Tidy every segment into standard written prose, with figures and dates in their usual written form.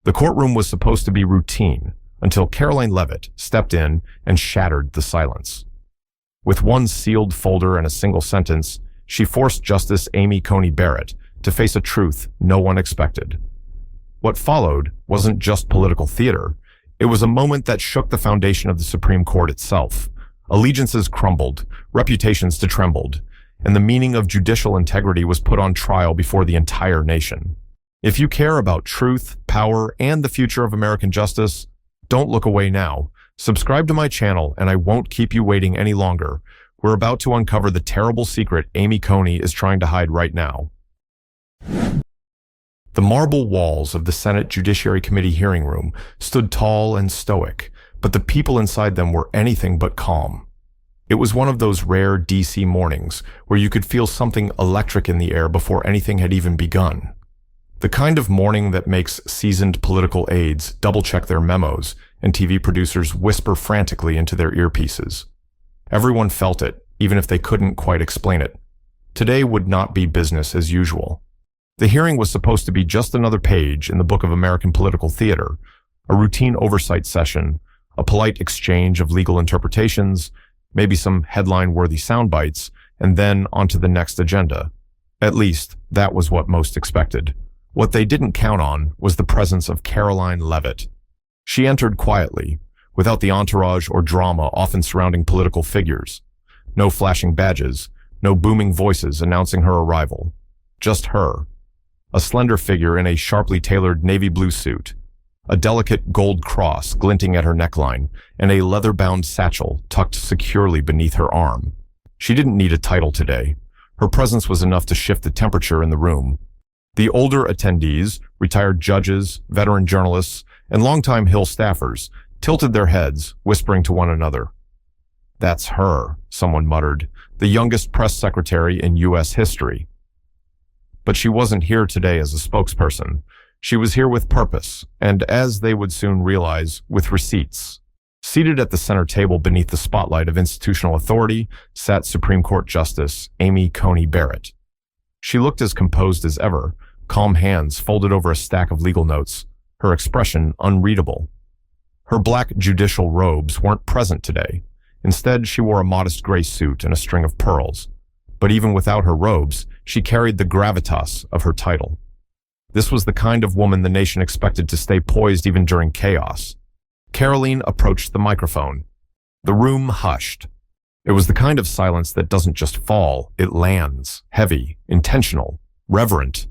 The courtroom was supposed to be routine until Karoline Leavitt stepped in and shattered the silence. With one sealed folder and a single sentence, she forced Justice Amy Coney Barrett to face a truth no one expected. What followed wasn't just political theater. It was a moment that shook the foundation of the Supreme Court itself. Allegiances crumbled, reputations trembled, and the meaning of judicial integrity was put on trial before the entire nation. If you care about truth, power, and the future of American justice, don't look away now. Subscribe to my channel and I won't keep you waiting any longer. We're about to uncover the terrible secret Amy Coney is trying to hide right now. The marble walls of the Senate Judiciary Committee hearing room stood tall and stoic, but the people inside them were anything but calm. It was one of those rare DC mornings where you could feel something electric in the air before anything had even begun. The kind of morning that makes seasoned political aides double-check their memos and TV producers whisper frantically into their earpieces. Everyone felt it, even if they couldn't quite explain it. Today would not be business as usual. The hearing was supposed to be just another page in the book of American political theater, a routine oversight session, a polite exchange of legal interpretations, maybe some headline-worthy sound bites, and then onto the next agenda. At least, that was what most expected. What they didn't count on was the presence of Karoline Leavitt. She entered quietly, without the entourage or drama often surrounding political figures. No flashing badges, no booming voices announcing her arrival. Just her. A slender figure in a sharply tailored navy blue suit, a delicate gold cross glinting at her neckline, and a leather-bound satchel tucked securely beneath her arm. She didn't need a title today. Her presence was enough to shift the temperature in the room. The older attendees, retired judges, veteran journalists, and longtime Hill staffers, tilted their heads, whispering to one another. "That's her," someone muttered, "the youngest press secretary in U.S. history." But she wasn't here today as a spokesperson. She was here with purpose, and as they would soon realize, with receipts. Seated at the center table beneath the spotlight of institutional authority sat Supreme Court Justice Amy Coney Barrett. She looked as composed as ever, calm hands folded over a stack of legal notes, her expression unreadable. Her black judicial robes weren't present today. Instead, she wore a modest gray suit and a string of pearls. But even without her robes, she carried the gravitas of her title. This was the kind of woman the nation expected to stay poised even during chaos. Karoline approached the microphone. The room hushed. It was the kind of silence that doesn't just fall, it lands, heavy, intentional, reverent.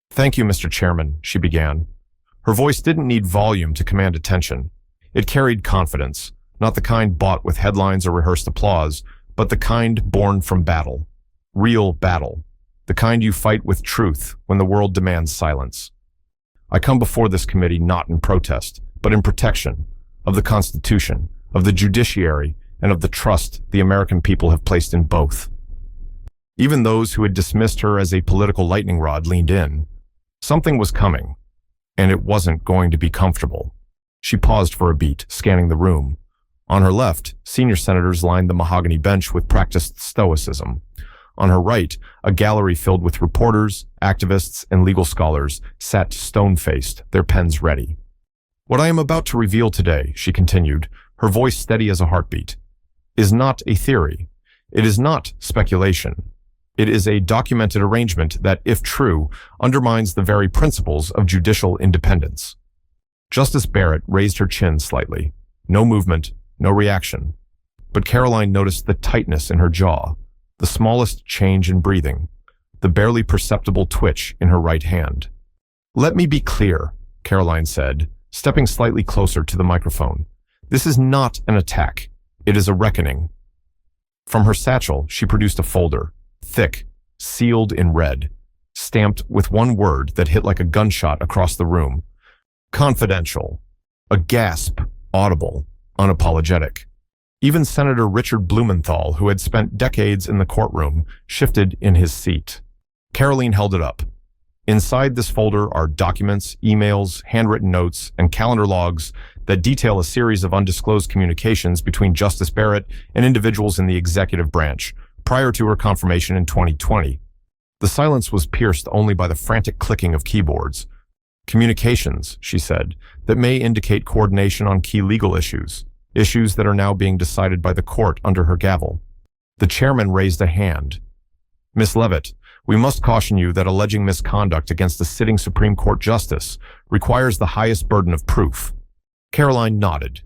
"Thank you, Mr. Chairman," she began. Her voice didn't need volume to command attention. It carried confidence, not the kind bought with headlines or rehearsed applause, but the kind born from battle. Real battle. The kind you fight with truth when the world demands silence. "I come before this committee not in protest, but in protection of the Constitution, of the judiciary, and of the trust the American people have placed in both." Even those who had dismissed her as a political lightning rod leaned in. Something was coming, and it wasn't going to be comfortable. She paused for a beat, scanning the room. On her left, senior senators lined the mahogany bench with practiced stoicism. On her right, a gallery filled with reporters, activists, and legal scholars sat stone-faced, their pens ready. "What I am about to reveal today," she continued, her voice steady as a heartbeat, "is not a theory. It is not speculation. It is a documented arrangement that, if true, undermines the very principles of judicial independence." Justice Barrett raised her chin slightly. No movement, no reaction. But Karoline noticed the tightness in her jaw, the smallest change in breathing, the barely perceptible twitch in her right hand. "Let me be clear," Karoline said, stepping slightly closer to the microphone. "This is not an attack. It is a reckoning." From her satchel, she produced a folder, thick, sealed in red, stamped with one word that hit like a gunshot across the room. "Confidential." A gasp, audible, unapologetic. Even Senator Richard Blumenthal, who had spent decades in the courtroom, shifted in his seat. Karoline held it up. Inside this folder are documents, emails, handwritten notes, and calendar logs that detail a series of undisclosed communications between Justice Barrett and individuals in the executive branch, prior to her confirmation in 2020. The silence was pierced only by the frantic clicking of keyboards. Communications, she said, that may indicate coordination on key legal issues, issues that are now being decided by the court under her gavel. The chairman raised a hand. Miss Leavitt, we must caution you that alleging misconduct against a sitting Supreme Court justice requires the highest burden of proof. Karoline nodded.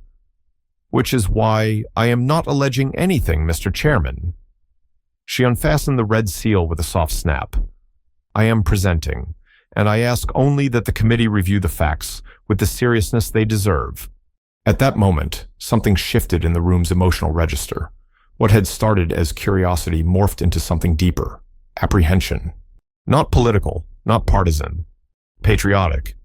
Which is why I am not alleging anything, Mr. Chairman. She unfastened the red seal with a soft snap. I am presenting, and I ask only that the committee review the facts with the seriousness they deserve. At that moment, something shifted in the room's emotional register. What had started as curiosity morphed into something deeper. Apprehension. Not political, not partisan. Patriotic.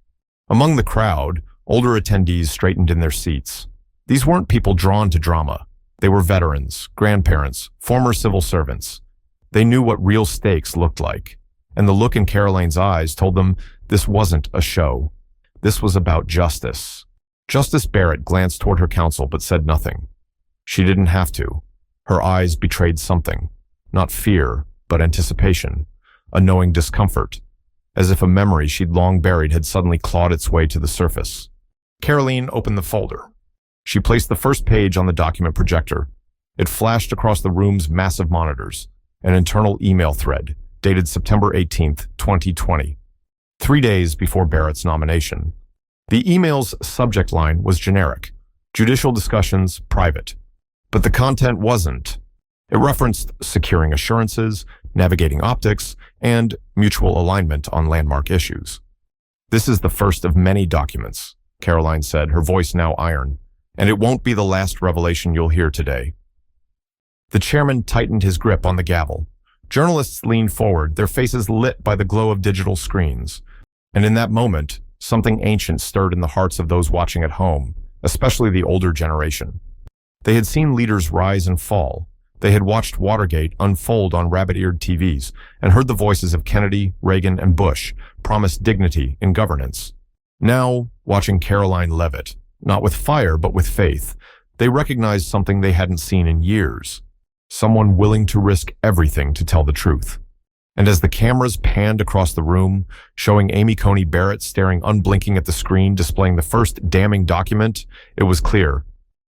Among the crowd, older attendees straightened in their seats. These weren't people drawn to drama. They were veterans, grandparents, former civil servants. They knew what real stakes looked like, and the look in Karoline's eyes told them this wasn't a show. This was about justice. Justice Barrett glanced toward her counsel but said nothing. She didn't have to. Her eyes betrayed something. Not fear, but anticipation. A knowing discomfort. As if a memory she'd long buried had suddenly clawed its way to the surface. Karoline opened the folder. She placed the first page on the document projector. It flashed across the room's massive monitors. An internal email thread, dated September 18th, 2020. 3 days before Barrett's nomination. The email's subject line was generic. Judicial discussions, private. But the content wasn't. It referenced securing assurances, navigating optics, and mutual alignment on landmark issues. This is the first of many documents, Karoline said, her voice now iron. And it won't be the last revelation you'll hear today. The chairman tightened his grip on the gavel. Journalists leaned forward, their faces lit by the glow of digital screens. And in that moment, something ancient stirred in the hearts of those watching at home, especially the older generation. They had seen leaders rise and fall. They had watched Watergate unfold on rabbit-eared TVs and heard the voices of Kennedy, Reagan, and Bush promise dignity in governance. Now, watching Karoline Leavitt, not with fire but with faith, they recognized something they hadn't seen in years. Someone willing to risk everything to tell the truth. And as the cameras panned across the room, showing Amy Coney Barrett staring unblinking at the screen displaying the first damning document, it was clear.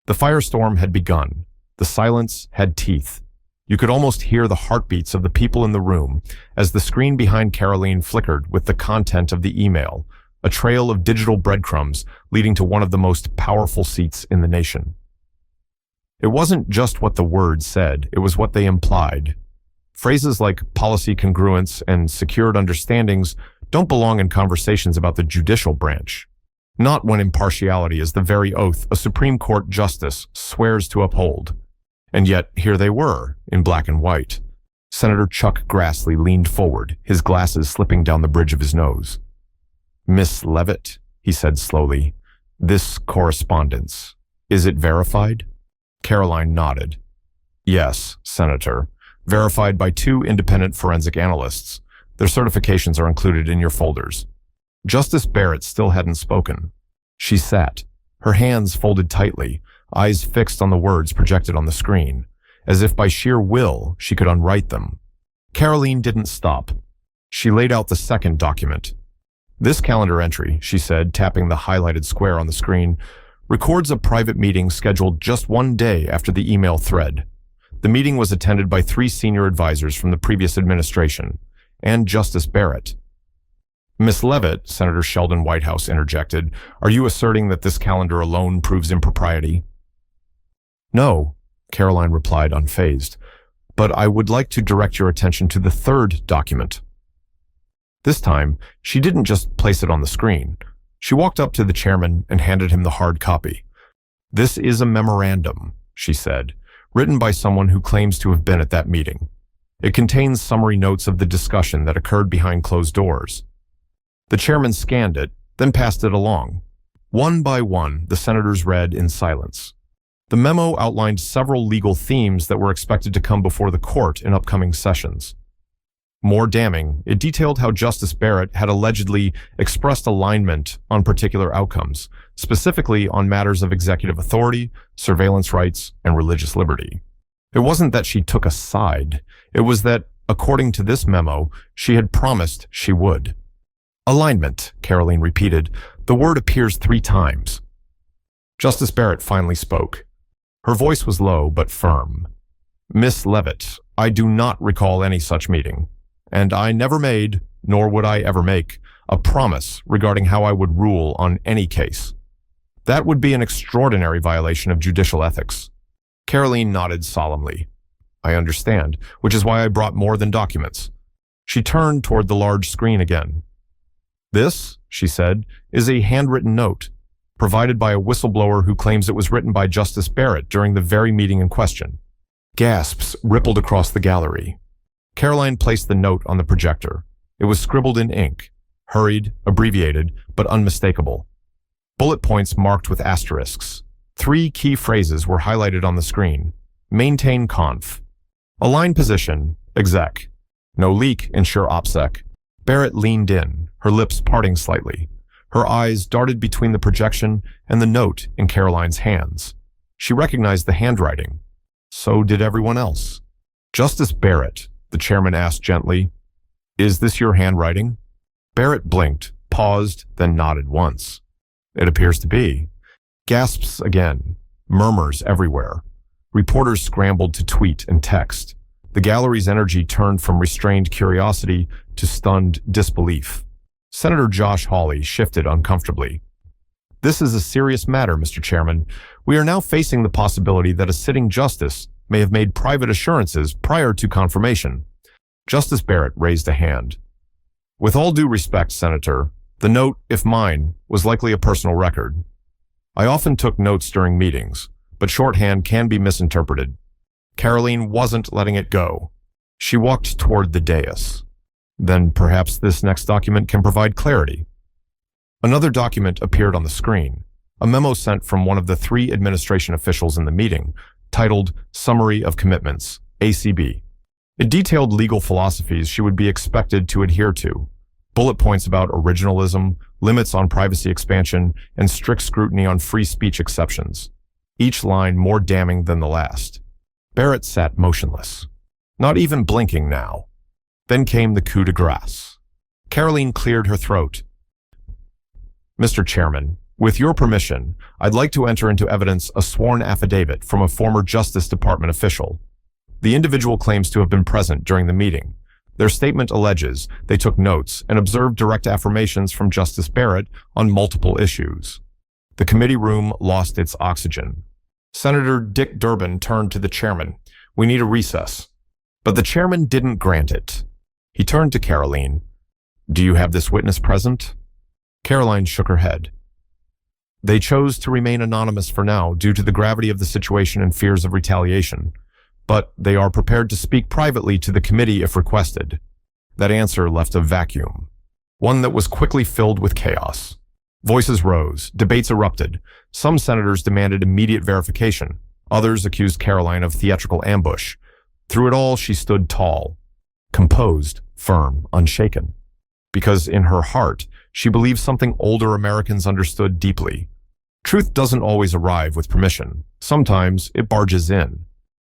The firestorm had begun. The silence had teeth. You could almost hear the heartbeats of the people in the room as the screen behind Karoline flickered with the content of the email, a trail of digital breadcrumbs leading to one of the most powerful seats in the nation. It wasn't just what the words said, it was what they implied. Phrases like policy congruence and secured understandings don't belong in conversations about the judicial branch. Not when impartiality is the very oath a Supreme Court justice swears to uphold. And yet, here they were, in black and white. Senator Chuck Grassley leaned forward, his glasses slipping down the bridge of his nose. Miss Leavitt, he said slowly, this correspondence, is it verified? Karoline nodded. Yes, Senator. Verified by 2 independent forensic analysts. Their certifications are included in your folders. Justice Barrett still hadn't spoken. She sat, her hands folded tightly, eyes fixed on the words projected on the screen, as if by sheer will she could unwrite them. Karoline didn't stop. She laid out the second document. This calendar entry, she said, tapping the highlighted square on the screen, records a private meeting scheduled just 1 day after the email thread. The meeting was attended by 3 senior advisors from the previous administration, and Justice Barrett. Miss Leavitt, Senator Sheldon Whitehouse interjected, are you asserting that this calendar alone proves impropriety? No, Karoline replied unfazed, but I would like to direct your attention to the third document. This time, she didn't just place it on the screen. She walked up to the chairman and handed him the hard copy. This is a memorandum, she said, written by someone who claims to have been at that meeting. It contains summary notes of the discussion that occurred behind closed doors. The chairman scanned it, then passed it along. One by one, the senators read in silence. The memo outlined several legal themes that were expected to come before the court in upcoming sessions. More damning, it detailed how Justice Barrett had allegedly expressed alignment on particular outcomes, specifically on matters of executive authority, surveillance rights, and religious liberty. It wasn't that she took a side, it was that, according to this memo, she had promised she would. Alignment, Karoline repeated. The word appears 3 times. Justice Barrett finally spoke. Her voice was low but firm. Miss Leavitt, I do not recall any such meeting, and I never made, nor would I ever make, a promise regarding how I would rule on any case. That would be an extraordinary violation of judicial ethics. Karoline nodded solemnly. I understand, which is why I brought more than documents. She turned toward the large screen again. This, she said, is a handwritten note, provided by a whistleblower who claims it was written by Justice Barrett during the very meeting in question. Gasps rippled across the gallery. Karoline placed the note on the projector. It was scribbled in ink, hurried, abbreviated, but unmistakable. Bullet points marked with asterisks. 3 key phrases were highlighted on the screen. Maintain conf. Align position, exec. No leak, ensure OPSEC. Barrett leaned in, her lips parting slightly. Her eyes darted between the projection and the note in Karoline's hands. She recognized the handwriting. So did everyone else. Justice Barrett, the chairman asked gently, is this your handwriting? Barrett blinked, paused, then nodded once. It appears to be. Gasps again. Murmurs everywhere. Reporters scrambled to tweet and text. The gallery's energy turned from restrained curiosity to stunned disbelief. Senator Josh Hawley shifted uncomfortably. This is a serious matter, Mr. Chairman. We are now facing the possibility that a sitting justice may have made private assurances prior to confirmation. Justice Barrett raised a hand. With all due respect, Senator, the note, if mine, was likely a personal record. I often took notes during meetings, but shorthand can be misinterpreted. Karoline wasn't letting it go. She walked toward the dais. Then perhaps this next document can provide clarity. Another document appeared on the screen, a memo sent from one of the 3 administration officials in the meeting, titled Summary of Commitments, ACB. It detailed legal philosophies she would be expected to adhere to, bullet points about originalism, limits on privacy expansion, and strict scrutiny on free speech exceptions, each line more damning than the last. Barrett sat motionless, not even blinking now. Then came the coup de grace. Karoline cleared her throat. Mr. Chairman, with your permission, I'd like to enter into evidence a sworn affidavit from a former Justice Department official. The individual claims to have been present during the meeting. Their statement alleges they took notes and observed direct affirmations from Justice Barrett on multiple issues. The committee room lost its oxygen. Senator Dick Durbin turned to the chairman. We need a recess. But the chairman didn't grant it. He turned to Karoline. Do you have this witness present? Karoline shook her head. They chose to remain anonymous for now due to the gravity of the situation and fears of retaliation, but they are prepared to speak privately to the committee if requested. That answer left a vacuum, one that was quickly filled with chaos. Voices rose, debates erupted. Some senators demanded immediate verification. Others accused Karoline of theatrical ambush. Through it all, she stood tall, composed, firm, unshaken. Because in her heart, she believed something older Americans understood deeply. Truth doesn't always arrive with permission. Sometimes it barges in.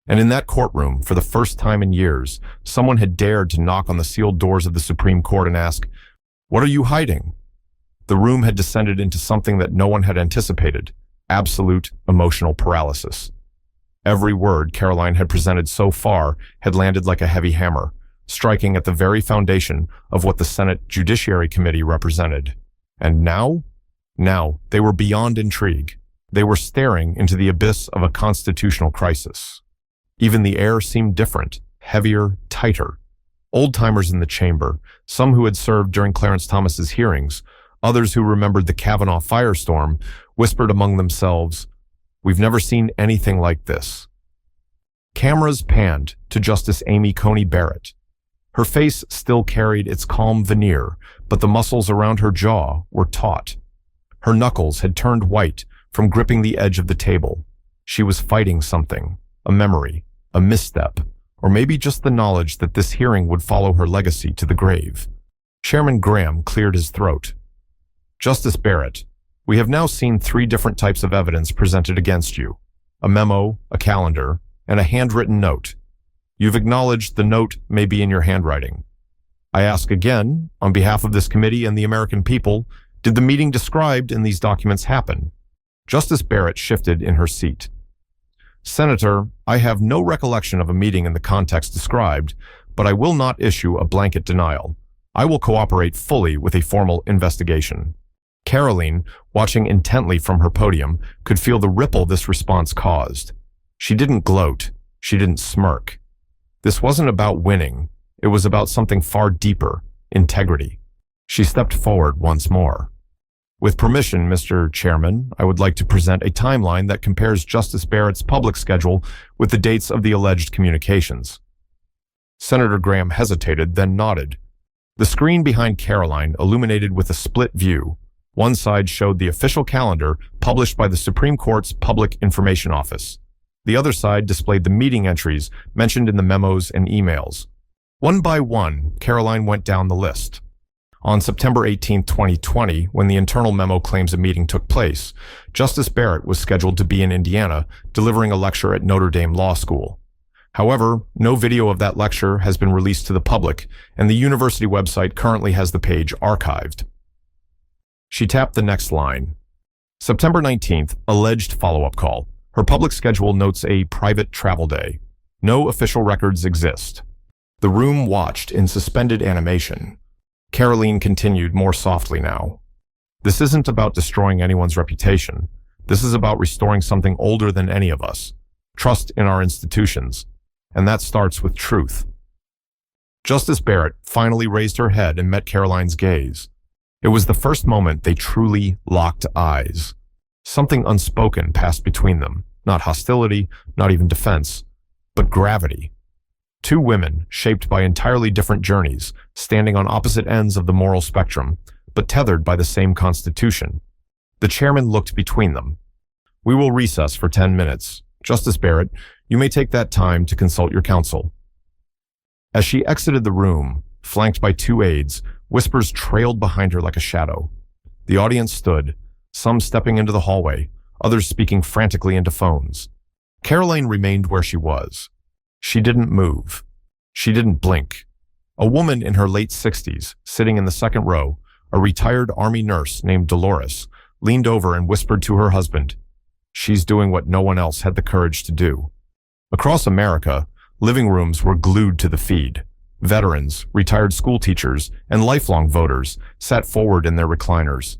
And in that courtroom, for the first time in years, someone had dared to knock on the sealed doors of the Supreme Court and ask, "What are you hiding?" The room had descended into something that no one had anticipated, absolute emotional paralysis. Every word Karoline had presented so far had landed like a heavy hammer, striking at the very foundation of what the Senate Judiciary Committee represented. And now? Now, they were beyond intrigue. They were staring into the abyss of a constitutional crisis. Even the air seemed different, heavier, tighter. Old-timers in the chamber, some who had served during Clarence Thomas's hearings, others who remembered the Kavanaugh firestorm, whispered among themselves, "We've never seen anything like this." Cameras panned to Justice Amy Coney Barrett. Her face still carried its calm veneer, but the muscles around her jaw were taut. Her knuckles had turned white from gripping the edge of the table. She was fighting something, a memory, a misstep, or maybe just the knowledge that this hearing would follow her legacy to the grave. Chairman Graham cleared his throat. Justice Barrett, we have now seen 3 different types of evidence presented against you: a memo, a calendar, and a handwritten note. You've acknowledged the note may be in your handwriting. I ask again, on behalf of this committee and the American people, did the meeting described in these documents happen? Justice Barrett shifted in her seat. Senator, I have no recollection of a meeting in the context described, but I will not issue a blanket denial. I will cooperate fully with a formal investigation. Karoline, watching intently from her podium, could feel the ripple this response caused. She didn't gloat. She didn't smirk. This wasn't about winning. It was about something far deeper, integrity. She stepped forward once more. With permission, Mr. Chairman, I would like to present a timeline that compares Justice Barrett's public schedule with the dates of the alleged communications. Senator Graham hesitated, then nodded. The screen behind Karoline illuminated with a split view. One side showed the official calendar published by the Supreme Court's Public Information Office. The other side displayed the meeting entries mentioned in the memos and emails. One by one, Karoline went down the list. On September 18, 2020, when the internal memo claims a meeting took place, Justice Barrett was scheduled to be in Indiana, delivering a lecture at Notre Dame Law School. However, no video of that lecture has been released to the public, and the university website currently has the page archived. She tapped the next line. September 19th, alleged follow-up call. Her public schedule notes a private travel day. No official records exist. The room watched in suspended animation. Karoline continued more softly now. This isn't about destroying anyone's reputation. This is about restoring something older than any of us. Trust in our institutions. And that starts with truth. Justice Barrett finally raised her head and met Karoline's gaze. It was the first moment they truly locked eyes. Something unspoken passed between them. Not hostility, not even defense, but gravity. Two women, shaped by entirely different journeys, standing on opposite ends of the moral spectrum, but tethered by the same constitution. The chairman looked between them. We will recess for 10 minutes. Justice Barrett, you may take that time to consult your counsel. As she exited the room, flanked by two aides, whispers trailed behind her like a shadow. The audience stood, some stepping into the hallway, others speaking frantically into phones. Karoline remained where she was. She didn't move. She didn't blink. A woman in her late 60s, sitting in the second row, a retired Army nurse named Dolores, leaned over and whispered to her husband, "She's doing what no one else had the courage to do." Across America, living rooms were glued to the feed. Veterans, retired school teachers, and lifelong voters sat forward in their recliners.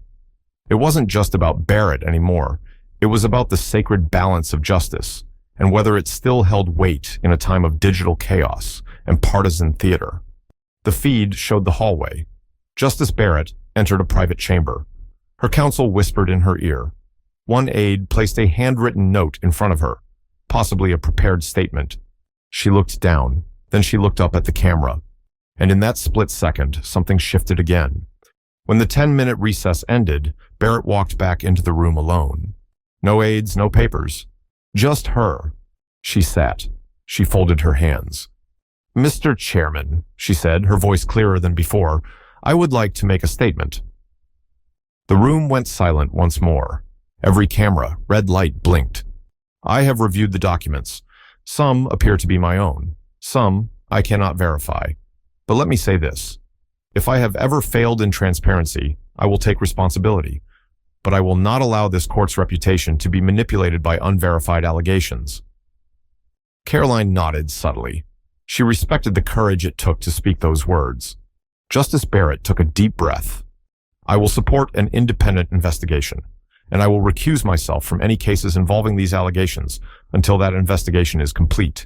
It wasn't just about Barrett anymore. It was about the sacred balance of justice, and whether it still held weight in a time of digital chaos and partisan theater. The feed showed the hallway. Justice Barrett entered a private chamber. Her counsel whispered in her ear. One aide placed a handwritten note in front of her, possibly a prepared statement. She looked down, then she looked up at the camera. And in that split second, something shifted again. When the 10-minute recess ended, Barrett walked back into the room alone. No aides, no papers. Just her. She sat. She folded her hands. "Mr. Chairman," she said, her voice clearer than before, "I would like to make a statement." The room went silent once more. Every camera, red light blinked. "I have reviewed the documents. Some appear to be my own. Some I cannot verify. But let me say this. If I have ever failed in transparency, I will take responsibility. But I will not allow this court's reputation to be manipulated by unverified allegations." Karoline nodded subtly. She respected the courage it took to speak those words. Justice Barrett took a deep breath. "I will support an independent investigation, and I will recuse myself from any cases involving these allegations until that investigation is complete."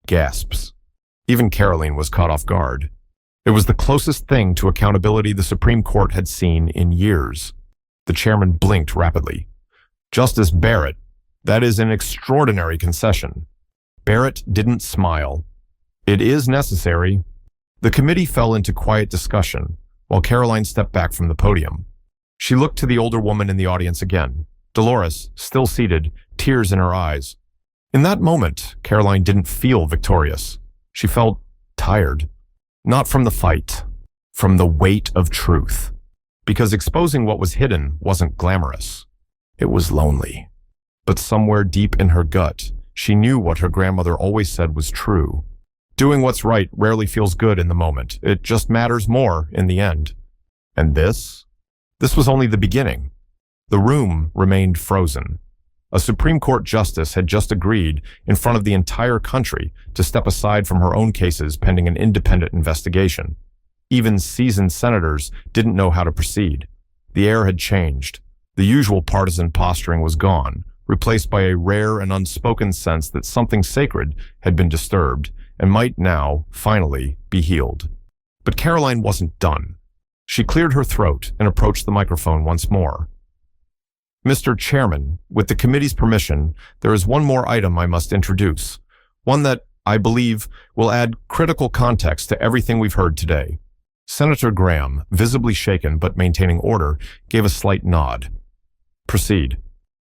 Gasps. Even Karoline was caught off guard. It was the closest thing to accountability the Supreme Court had seen in years. The chairman blinked rapidly. "Justice Barrett, that is an extraordinary concession." Barrett didn't smile. "It is necessary." The committee fell into quiet discussion, while Karoline stepped back from the podium. She looked to the older woman in the audience again. Dolores, still seated, tears in her eyes. In that moment, Karoline didn't feel victorious. She felt tired. Not from the fight, from the weight of truth. Because exposing what was hidden wasn't glamorous. It was lonely. But somewhere deep in her gut, she knew what her grandmother always said was true. Doing what's right rarely feels good in the moment. It just matters more in the end. And this? This was only the beginning. The room remained frozen. A Supreme Court justice had just agreed in front of the entire country to step aside from her own cases pending an independent investigation. Even seasoned senators didn't know how to proceed. The air had changed. The usual partisan posturing was gone, replaced by a rare and unspoken sense that something sacred had been disturbed and might now, finally, be healed. But Karoline wasn't done. She cleared her throat and approached the microphone once more. Mr. Chairman, with the committee's permission, there is one more item I must introduce, one that, I believe, will add critical context to everything we've heard today. Senator Graham, visibly shaken but maintaining order, gave a slight nod. Proceed.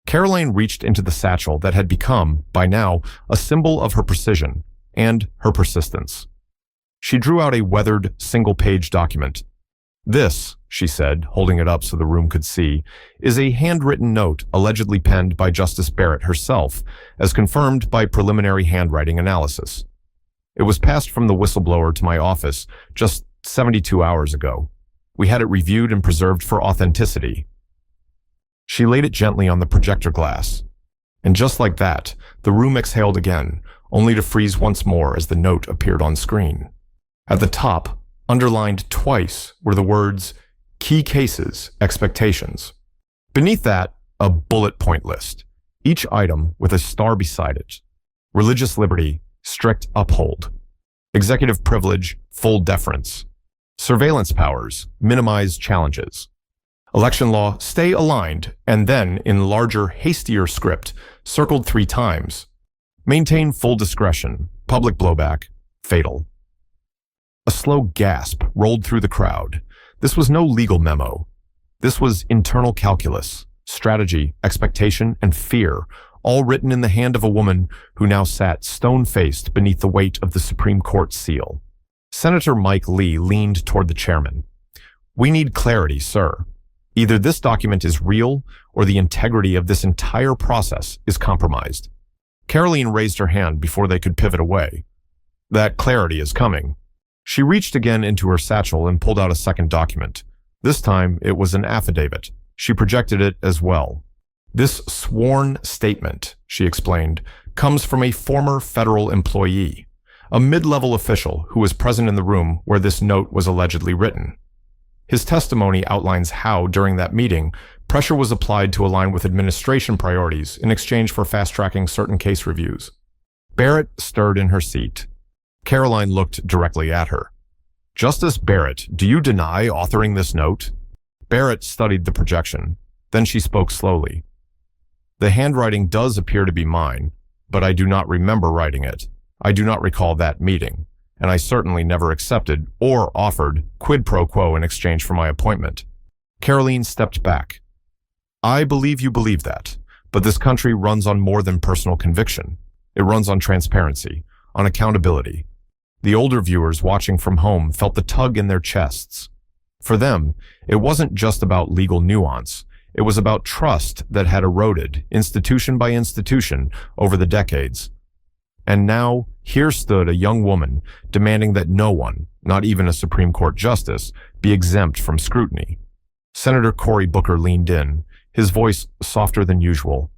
Karoline reached into the satchel that had become, by now, a symbol of her precision and her persistence. She drew out a weathered, single-page document. This, she said, holding it up so the room could see, is a handwritten note allegedly penned by Justice Barrett herself, as confirmed by preliminary handwriting analysis. It was passed from the whistleblower to my office just 72 hours ago. We had it reviewed and preserved for authenticity. She laid it gently on the projector glass. And just like that, the room exhaled again, only to freeze once more as the note appeared on screen. At the top, underlined twice, were the words, "Key cases, expectations." Beneath that, a bullet point list, each item with a star beside it. Religious liberty, strict uphold. Executive privilege, full deference. Surveillance powers, minimize challenges. Election law, stay aligned, and then, in larger, hastier script, circled 3 times. Maintain full discretion, public blowback, fatal. A slow gasp rolled through the crowd. This was no legal memo. This was internal calculus, strategy, expectation, and fear, all written in the hand of a woman who now sat stone-faced beneath the weight of the Supreme Court seal. Senator Mike Lee leaned toward the chairman. "We need clarity, sir. Either this document is real or the integrity of this entire process is compromised." Karoline raised her hand before they could pivot away. "That clarity is coming." She reached again into her satchel and pulled out a second document. This time, it was an affidavit. She projected it as well. "This sworn statement," she explained, "comes from a former federal employee, a mid-level official who was present in the room where this note was allegedly written. His testimony outlines how, during that meeting, pressure was applied to align with administration priorities in exchange for fast-tracking certain case reviews." Barrett stirred in her seat. Karoline looked directly at her. "Justice Barrett, do you deny authoring this note?" Barrett studied the projection. Then she spoke slowly. "The handwriting does appear to be mine, but I do not remember writing it. I do not recall that meeting, and I certainly never accepted or offered quid pro quo in exchange for my appointment." Karoline stepped back. "I believe you believe that, but this country runs on more than personal conviction. It runs on transparency, on accountability." The older viewers watching from home felt the tug in their chests. For them, it wasn't just about legal nuance. It was about trust that had eroded, institution by institution, over the decades. And now, here stood a young woman demanding that no one, not even a Supreme Court justice, be exempt from scrutiny. Senator Cory Booker leaned in, his voice softer than usual.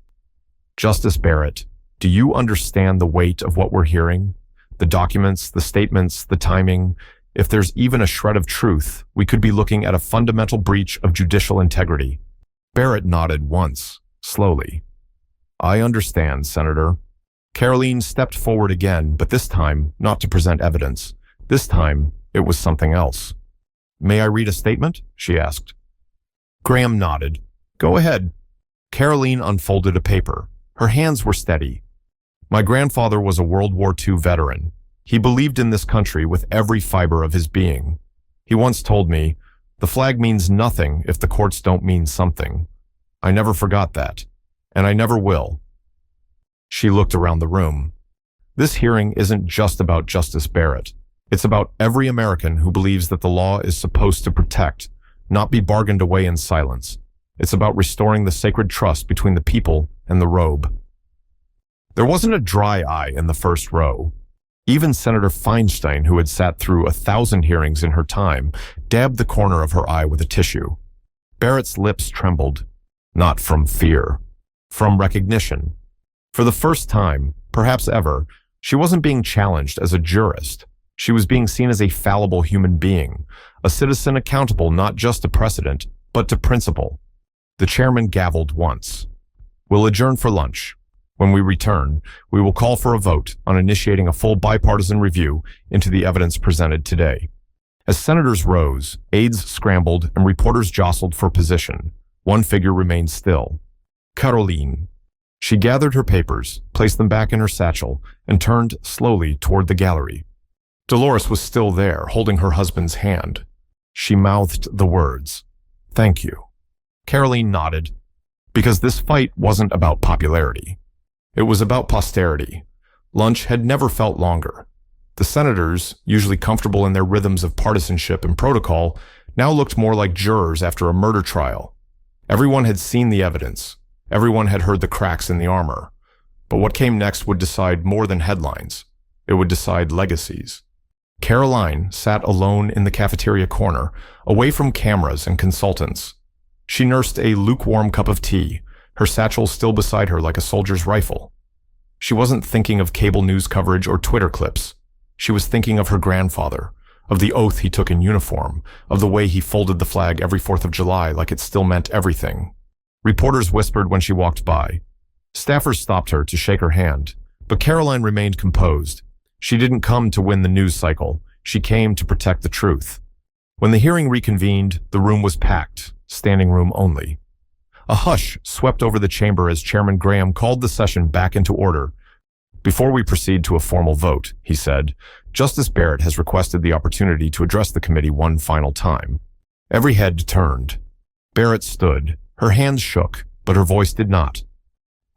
"Justice Barrett, do you understand the weight of what we're hearing? The documents, the statements, the timing. If there's even a shred of truth, we could be looking at a fundamental breach of judicial integrity." Barrett nodded once, slowly. "I understand, Senator." Karoline stepped forward again, but this time not to present evidence. This time, it was something else. "May I read a statement?" she asked. Graham nodded. "Go ahead." Karoline unfolded a paper. Her hands were steady. "My grandfather was a World War II veteran. He believed in this country with every fiber of his being. He once told me, 'The flag means nothing if the courts don't mean something.' I never forgot that, and I never will." She looked around the room. This hearing isn't just about Justice Barrett. It's about every American who believes that the law is supposed to protect, not be bargained away in silence. It's about restoring the sacred trust between the people and the robe. There wasn't a dry eye in the first row. Even Senator Feinstein, who had sat through 1,000 hearings in her time, dabbed the corner of her eye with a tissue. Barrett's lips trembled, not from fear, from recognition. For the first time, perhaps ever, she wasn't being challenged as a jurist. She was being seen as a fallible human being, a citizen accountable not just to precedent, but to principle. The chairman gavelled once. "We'll adjourn for lunch. When we return, we will call for a vote on initiating a full bipartisan review into the evidence presented today." As senators rose, aides scrambled, and reporters jostled for position, one figure remained still. Karoline. She gathered her papers, placed them back in her satchel, and turned slowly toward the gallery. Dolores was still there, holding her husband's hand. She mouthed the words, "Thank you." Karoline nodded, because this fight wasn't about popularity. It was about posterity. Lunch had never felt longer. The senators, usually comfortable in their rhythms of partisanship and protocol, now looked more like jurors after a murder trial. Everyone had seen the evidence. Everyone had heard the cracks in the armor. But what came next would decide more than headlines. It would decide legacies. Karoline sat alone in the cafeteria corner, away from cameras and consultants. She nursed a lukewarm cup of tea, her satchel still beside her like a soldier's rifle. She wasn't thinking of cable news coverage or Twitter clips. She was thinking of her grandfather, of the oath he took in uniform, of the way he folded the flag every 4th of July like it still meant everything. Reporters whispered when she walked by. Staffers stopped her to shake her hand, but Karoline remained composed. She didn't come to win the news cycle. She came to protect the truth. When the hearing reconvened, the room was packed, standing room only. A hush swept over the chamber as Chairman Graham called the session back into order. "Before we proceed to a formal vote," he said, "Justice Barrett has requested the opportunity to address the committee one final time." Every head turned. Barrett stood. Her hands shook, but her voice did not.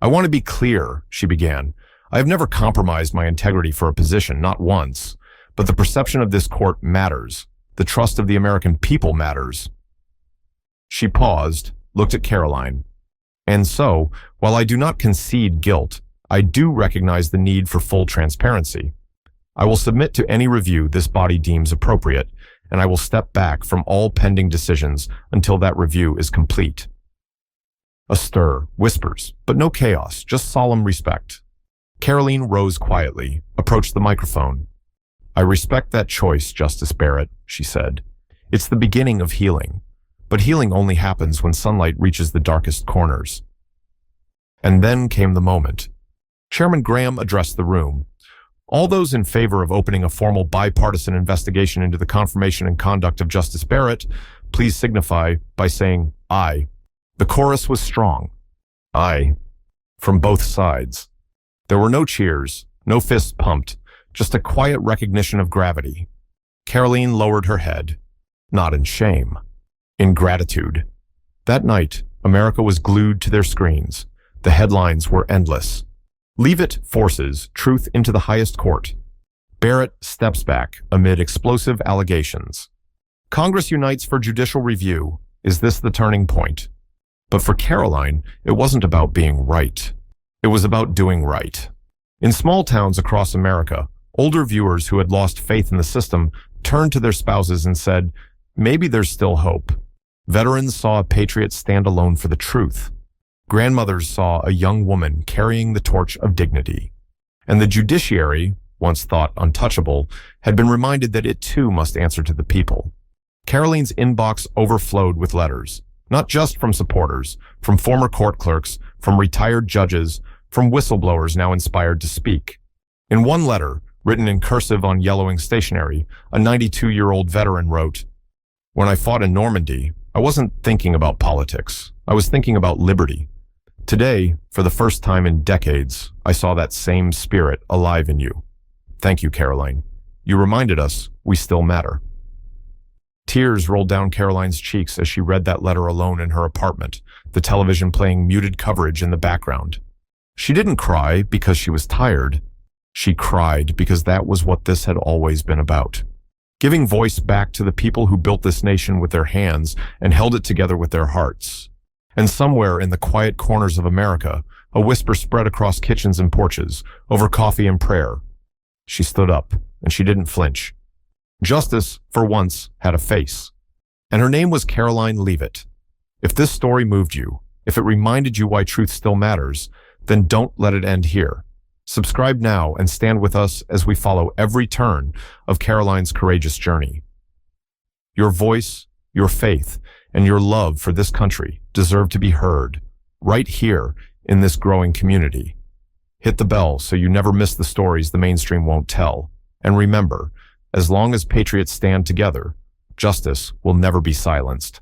"I want to be clear," she began. "I have never compromised my integrity for a position, not once. But the perception of this court matters. The trust of the American people matters." She paused, looked at Karoline. "And so, while I do not concede guilt, I do recognize the need for full transparency. I will submit to any review this body deems appropriate, and I will step back from all pending decisions until that review is complete." A stir, whispers, but no chaos, just solemn respect. Karoline rose quietly, approached the microphone. "I respect that choice, Justice Barrett," she said. "It's the beginning of healing. But healing only happens when sunlight reaches the darkest corners." And then came the moment. Chairman Graham addressed the room. "All those in favor of opening a formal bipartisan investigation into the confirmation and conduct of Justice Barrett, please signify by saying aye." The chorus was strong. Aye. From both sides. There were no cheers, no fists pumped, just a quiet recognition of gravity. Karoline lowered her head, not in shame, in gratitude. That night, America was glued to their screens. The headlines were endless. Leavitt forces truth into the highest court. Barrett steps back amid explosive allegations. Congress unites for judicial review. Is this the turning point? But for Karoline, it wasn't about being right. It was about doing right. In small towns across America, older viewers who had lost faith in the system turned to their spouses and said, "Maybe there's still hope." Veterans saw a patriot stand alone for the truth. Grandmothers saw a young woman carrying the torch of dignity. And the judiciary, once thought untouchable, had been reminded that it too must answer to the people. Karoline's inbox overflowed with letters, not just from supporters, from former court clerks, from retired judges, from whistleblowers now inspired to speak. In one letter, written in cursive on yellowing stationery, a 92-year-old veteran wrote, "When I fought in Normandy, I wasn't thinking about politics. I was thinking about liberty. Today, for the first time in decades, I saw that same spirit alive in you. Thank you, Karoline. You reminded us we still matter." Tears rolled down Karoline's cheeks as she read that letter alone in her apartment, the television playing muted coverage in the background. She didn't cry because she was tired. She cried because that was what this had always been about. Giving voice back to the people who built this nation with their hands and held it together with their hearts. And somewhere in the quiet corners of America, a whisper spread across kitchens and porches, over coffee and prayer. She stood up, and she didn't flinch. Justice, for once, had a face. And her name was Karoline Leavitt. If this story moved you, if it reminded you why truth still matters, then don't let it end here. Subscribe now and stand with us as we follow every turn of Karoline's courageous journey. Your voice, your faith, and your love for this country deserve to be heard, right here in this growing community. Hit the bell so you never miss the stories the mainstream won't tell. And remember, as long as patriots stand together, justice will never be silenced.